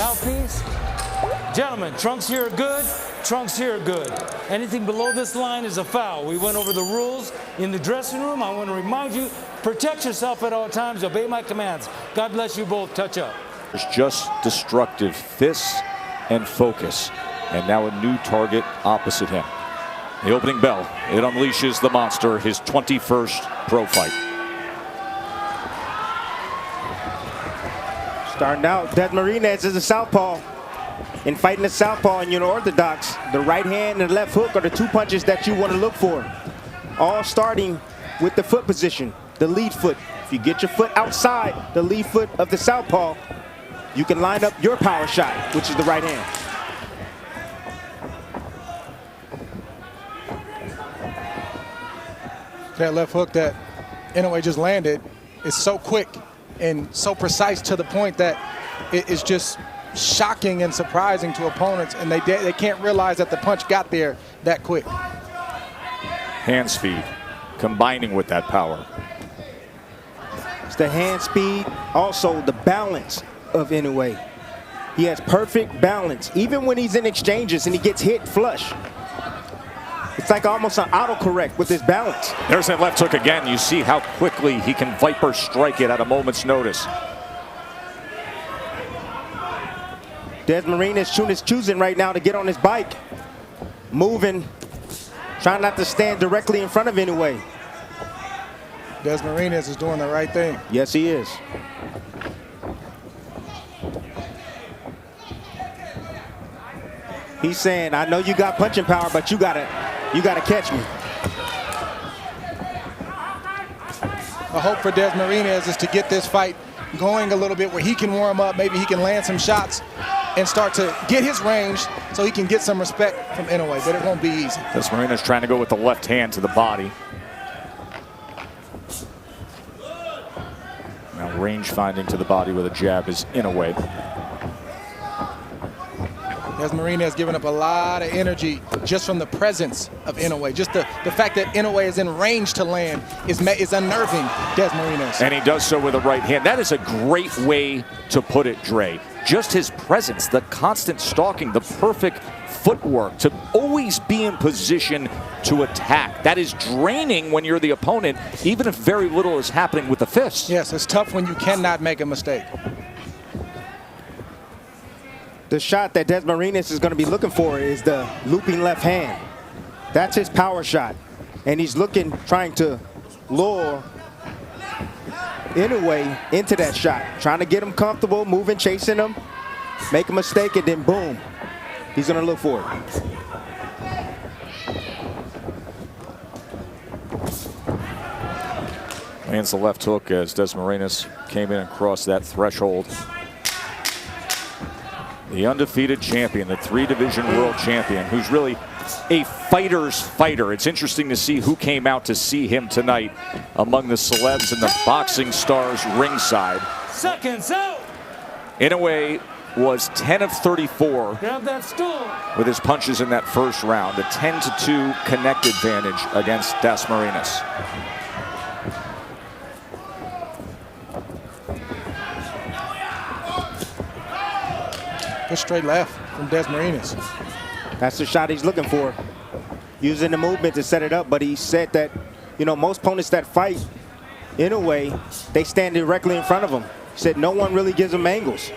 Mouthpiece. Gentlemen, trunks here are good, trunks here are good. Anything below this line is a foul. We went over the rules in the dressing room. I want to remind you, protect yourself at all times, obey my commands. God bless you both, touch up. There's just destructive fists and focus. And now a new target opposite him. The opening bell, it unleashes the monster, his 21st pro fight. Starting out, Dasmarinas is a southpaw. In fighting the southpaw in unorthodox, the right hand and the left hook are the two punches that you want to look for. All starting with the foot position, the lead foot. If you get your foot outside the lead foot of the southpaw, you can line up your power shot, which is the right hand. That left hook that Inoue just landed is so quick and so precise to the point that it is just shocking and surprising to opponents, and they can't realize that the punch got there that quick. Hand speed combining with that power. It's the hand speed, also the balance of Inoue. He has perfect balance, even when he's in exchanges and he gets hit flush. It's like almost an autocorrect with his balance. There's that left hook again. You see how quickly he can viper strike it at a moment's notice. Dasmarinas is choosing right now to get on his bike. Moving, trying not to stand directly in front of Inoue. Dasmarinas is doing the right thing. Yes, he is. He's saying, I know you got punching power, but you gotta catch me. The hope for Dasmarinas is to get this fight going a little bit where he can warm up, maybe he can land some shots and start to get his range so he can get some respect from Inoue, but it won't be easy. Dasmarinas trying to go with the left hand to the body. Now range finding to the body with a jab is Inoue. Dasmarinas has given up a lot of energy just from the presence of Inoue. Just the fact that Inoue is in range to land is unnerving Dasmarinas. And he does so with a right hand. That is a great way to put it, Dre. Just his presence, the constant stalking, the perfect footwork to always be in position to attack. That is draining when you're the opponent, even if very little is happening with the fists. Yes, it's tough when you cannot make a mistake. The shot that Dasmarinas is going to be looking for is the looping left hand. That's his power shot. And he's trying to lure Inoue into that shot. Trying to get him comfortable, moving, chasing him, make a mistake, and then boom, he's going to look for it. Lands the left hook as Dasmarinas came in and crossed that threshold. The undefeated champion, the 3-division world champion, who's really a fighter's fighter. It's interesting to see who came out to see him tonight among the celebs and the boxing stars ringside. Seconds out. Inoue was 10 of 34 Grab that stool. with his punches in that first round. A 10-2 connect advantage against Dasmarinas. Good straight left from Dasmarinas. That's the shot he's looking for. Using the movement to set it up, but he said that, you know, most opponents that fight Inoue, they stand directly in front of him. He said no one really gives him angles.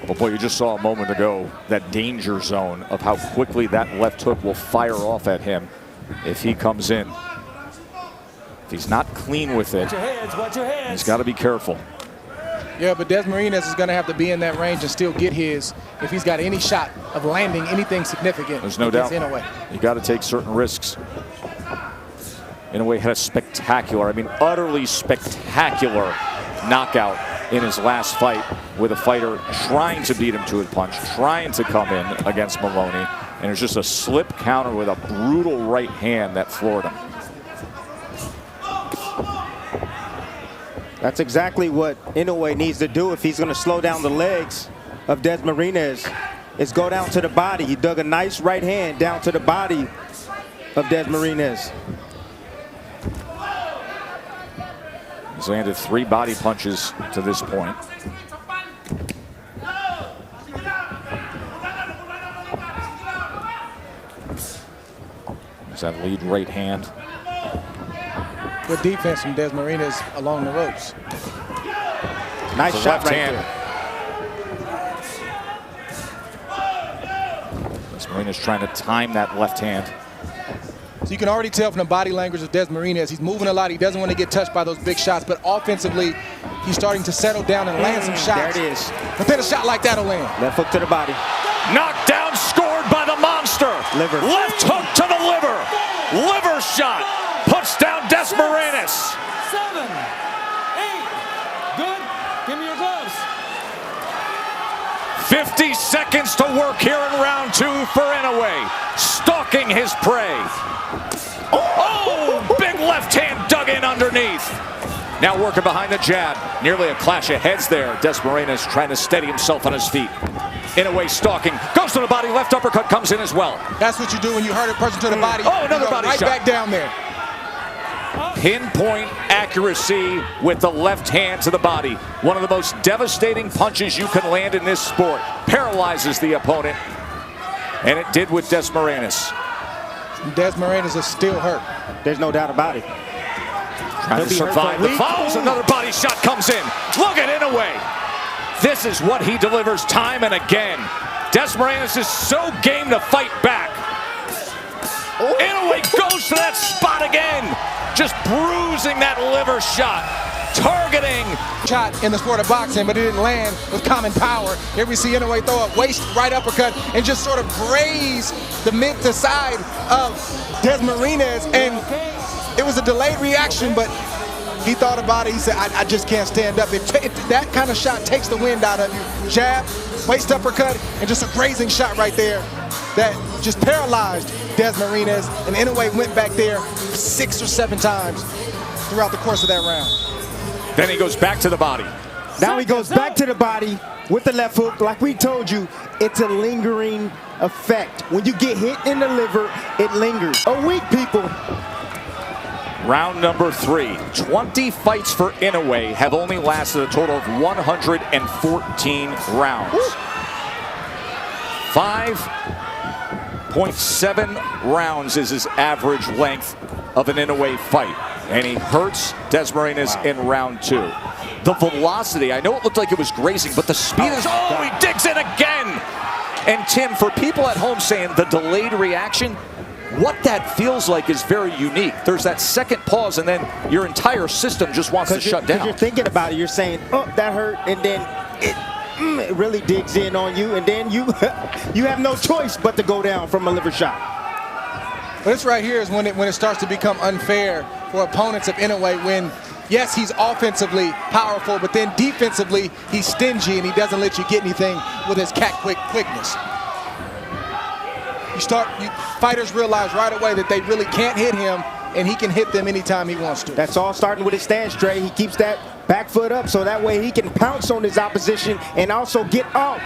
But boy, you just saw a moment ago that danger zone of how quickly that left hook will fire off at him if he comes in. If he's not clean with it, Watch your hands. he's got to be careful. Yeah, but Dasmarinas is going to have to be in that range and still get his if he's got any shot of landing anything significant. There's no doubt. Inoue. You got to take certain risks. Inoue had a spectacular, I mean utterly spectacular knockout in his last fight with a fighter trying to beat him to a punch, trying to come in against Maloney, and it was just a slip counter with a brutal right hand that floored him. That's exactly what Inoue needs to do if he's going to slow down the legs of Dasmarinas, is go down to the body. He dug a nice right hand down to the body of Dasmarinas. He's landed 3 body punches to this point. Is that lead right hand? Good defense from Dasmarinas along the ropes. Nice shot left right hand. there. Dasmarinas trying to time that left hand. So you can already tell from the body language of Dasmarinas, he's moving a lot. He doesn't want to get touched by those big shots, but offensively, he's starting to settle down and land some shots. There it is. But then a shot like that will land. Left hook to the body. Knocked down, scored by the monster. Liver. Left hook to the liver. Liver shot. Puts down Dasmarinas. 7, 8. Good. Give me your gloves. 50 seconds to work here in round 2 for Inoue. Stalking his prey. Oh, big left hand dug in underneath. Now working behind the jab. Nearly a clash of heads there. Dasmarinas trying to steady himself on his feet. Inoue stalking. Goes to the body. Left uppercut comes in as well. That's what you do when you hurt a person to the body. Oh, another You go body right shot. back down there. Pinpoint accuracy with the left hand to the body. One of the most devastating punches you can land in this sport. Paralyzes the opponent. And it did with Dasmarinas. Dasmarinas is still hurt. There's no doubt about it. Trying to survive the fouls. Another body shot comes in. Look at Inoue. This is what he delivers time and again. Dasmarinas is so game to fight back. Inoue goes to that spot again. Just bruising that liver shot. Targeting. Shot in the sport of boxing, but it didn't land with common power. Here we see Inoue throw a waist right uppercut and just sort of graze the mid to side of Dasmarinas, and it was a delayed reaction, but he thought about it. He said, I just can't stand up. That kind of shot takes the wind out of you. Jab, waist uppercut, and just a grazing shot right there that just paralyzed Dasmarinas, and Inoue went back there 6 or 7 times throughout the course of that round. Then he goes back to the body. Now he goes back to the body with the left hook. Like we told you, it's a lingering effect. When you get hit in the liver, it lingers. A week, people. Round number 3. 20 fights for Inoue have only lasted a total of 114 rounds. 5.7 rounds is his average length of an Inoue fight. And he hurts Dasmarinas in round 2. The velocity, I know it looked like it was grazing, but the speed is, oh, he digs in again. And Tim, for people at home saying the delayed reaction, what that feels like is very unique. There's that second pause, and then your entire system just wants to shut down. You're thinking about it. You're saying, oh, that hurt, and then it really digs in on you, and then you you have no choice but to go down from a liver shot. But this right here is when it starts to become unfair for opponents of Inoue, when, yes, he's offensively powerful, but then defensively, he's stingy and he doesn't let you get anything with his quickness. Fighters realize right away that they really can't hit him, and he can hit them anytime he wants to. That's all starting with his stance, Trey. He keeps that back foot up so that way he can pounce on his opposition and also get up.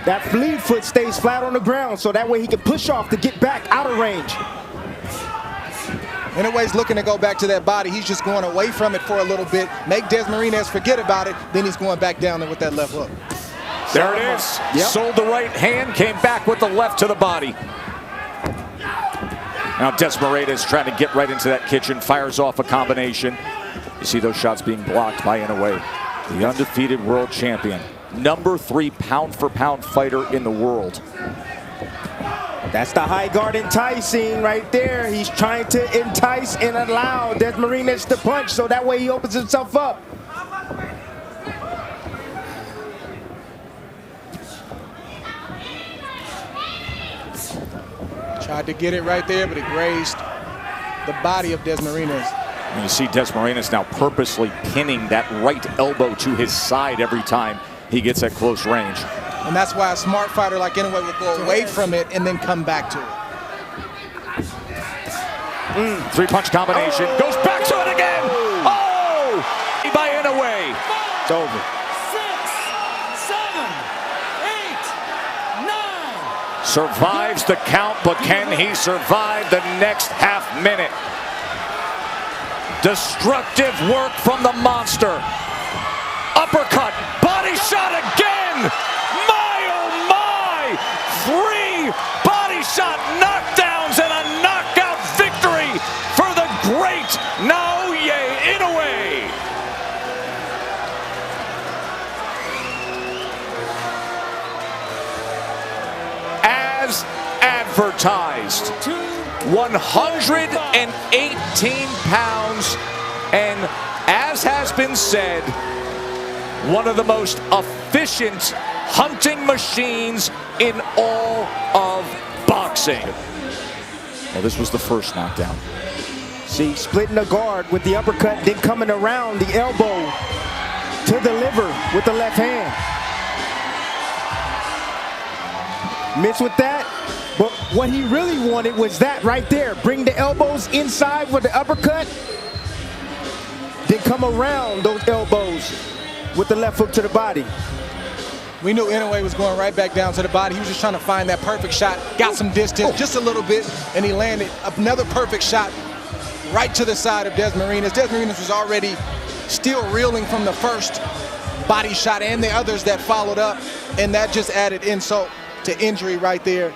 That lead foot stays flat on the ground so that way he can push off to get back out of range. Inoue's looking to go back to that body. He's just going away from it for a little bit, make Dasmarinas forget about it, then he's going back down there with that left hook. There it is. Yep. Sold the right hand, came back with the left to the body. Now Dasmarinas trying to get right into that kitchen, fires off a combination. You see those shots being blocked by Inoue, the undefeated world champion. Number 3 pound-for-pound fighter in the world. That's the high guard enticing right there. He's trying to entice and allow Dasmarinas to punch so that way he opens himself up. Tried to get it right there, but it grazed the body of Dasmarinas. And you see Dasmarinas now purposely pinning that right elbow to his side every time he gets at close range. And that's why a smart fighter like Inoue would go away from it and then come back to it. 3-punch combination, goes back to it again. Oh! By Inoue. It's over. 6, 7, 8, 9. Survives the count, but can he survive the next half minute? Destructive work from the monster. Uppercut, body shot again. My, oh my! 3 body shot knockdowns and a knockout. as advertised. 118 pounds, and as has been said, one of the most efficient hunting machines in all of boxing. Well, this was the first knockdown. See, splitting the guard with the uppercut, then coming around the elbow to the liver with the left hand. Missed with that, but what he really wanted was that right there. Bring the elbows inside with the uppercut, then come around those elbows with the left hook to the body. We knew Inoue was going right back down to the body. He was just trying to find that perfect shot, got some distance, just a little bit, and he landed another perfect shot right to the side of Dasmarinas. Dasmarinas was already still reeling from the first body shot and the others that followed up, and that just added insult to injury right there.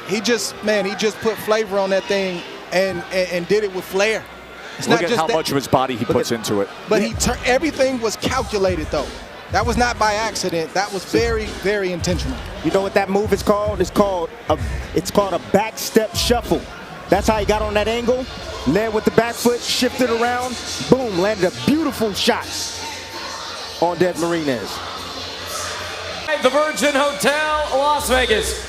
He just put flavor on that thing and did it with flair. It's Look not at just how much of his body he puts into it. But everything was calculated, though. That was not by accident. That was very, very intentional. You know what that move is called? It's called a back step shuffle. That's how he got on that angle. Led with the back foot, shifted around, boom, landed a beautiful shot on Dasmarinas. The Virgin Hotel, Las Vegas.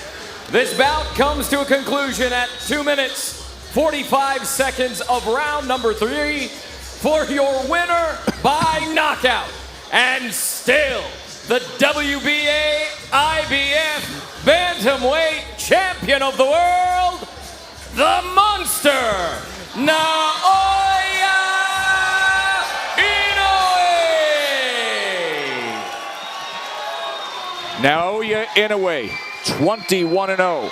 This bout comes to a conclusion at 2 minutes, 45 seconds of round number 3 for your winner by knockout. And still, the WBA IBF Bantamweight Champion of the World, the Monster, Naoya Inoue. Naoya Inoue, 21-0.